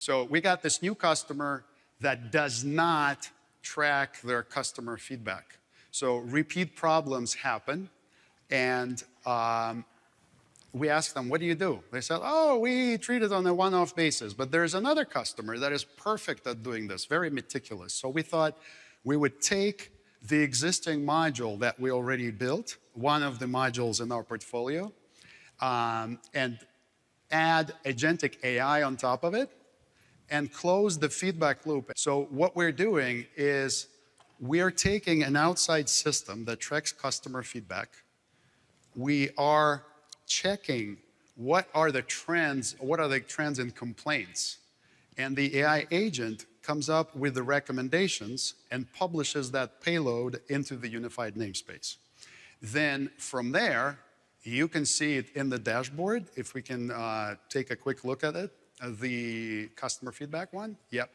So we got this new customer that does not track their customer feedback. So repeat problems happen, and we asked them, what do you do? They said, oh, we treat it on a one-off basis. But there's another customer that is perfect at doing this, very meticulous. So we thought we would take the existing module that we already built, one of the modules in our portfolio, and add Agentic AI on top of it, and close the feedback loop. So what we're doing is we're taking an outside system that tracks customer feedback. We are checking what are the trends in complaints. And the AI agent comes up with the recommendations and publishes that payload into the unified namespace. Then from there, you can see it in the dashboard. If we can take a quick look at it, the customer feedback one. Yep.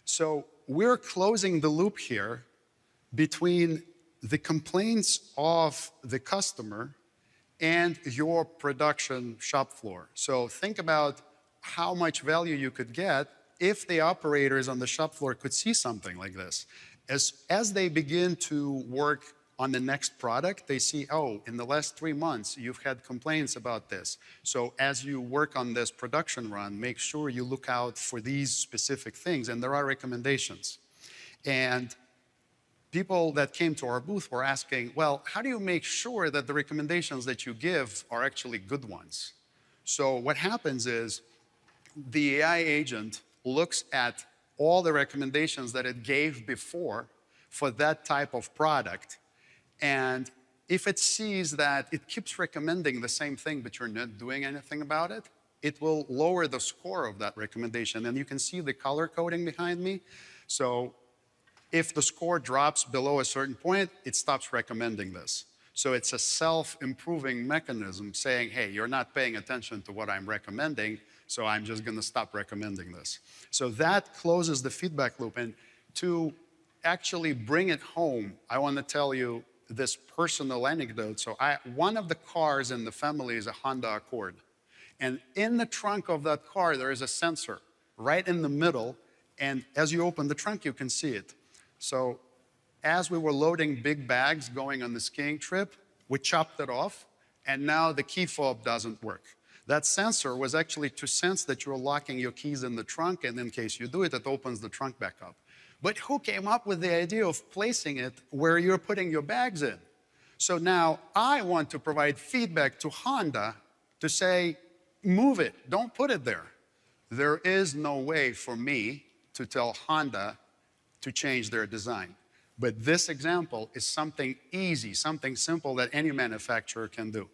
So we're closing the loop here between the complaints of the customer and your production shop floor. So think about how much value you could get if the operators on the shop floor could see something like this. As they begin to work on the next product, they see, oh, in the last 3 months, you've had complaints about this. So as you work on this production run, make sure you look out for these specific things, and there are recommendations. And people that came to our booth were asking, well, how do you make sure that the recommendations that you give are actually good ones? So what happens is the AI agent looks at all the recommendations that it gave before for that type of product. And if it sees that it keeps recommending the same thing, but you're not doing anything about it, it will lower the score of that recommendation. And you can see the color coding behind me. So if the score drops below a certain point, it stops recommending this. So it's a self-improving mechanism saying, hey, you're not paying attention to what I'm recommending, so I'm just going to stop recommending this. So that closes the feedback loop. And to actually bring it home, I want to tell you this personal anecdote. So one of the cars in the family is a Honda Accord. And in the trunk of that car, there is a sensor right in the middle. And as you open the trunk, you can see it. So as we were loading big bags going on the skiing trip, we chopped it off. And now the key fob doesn't work. That sensor was actually to sense that you're locking your keys in the trunk. And in case you do it, it opens the trunk back up. But who came up with the idea of placing it where you're putting your bags in? So now I want to provide feedback to Honda to say, move it, don't put it there. There is no way for me to tell Honda to change their design. But this example is something easy, something simple that any manufacturer can do.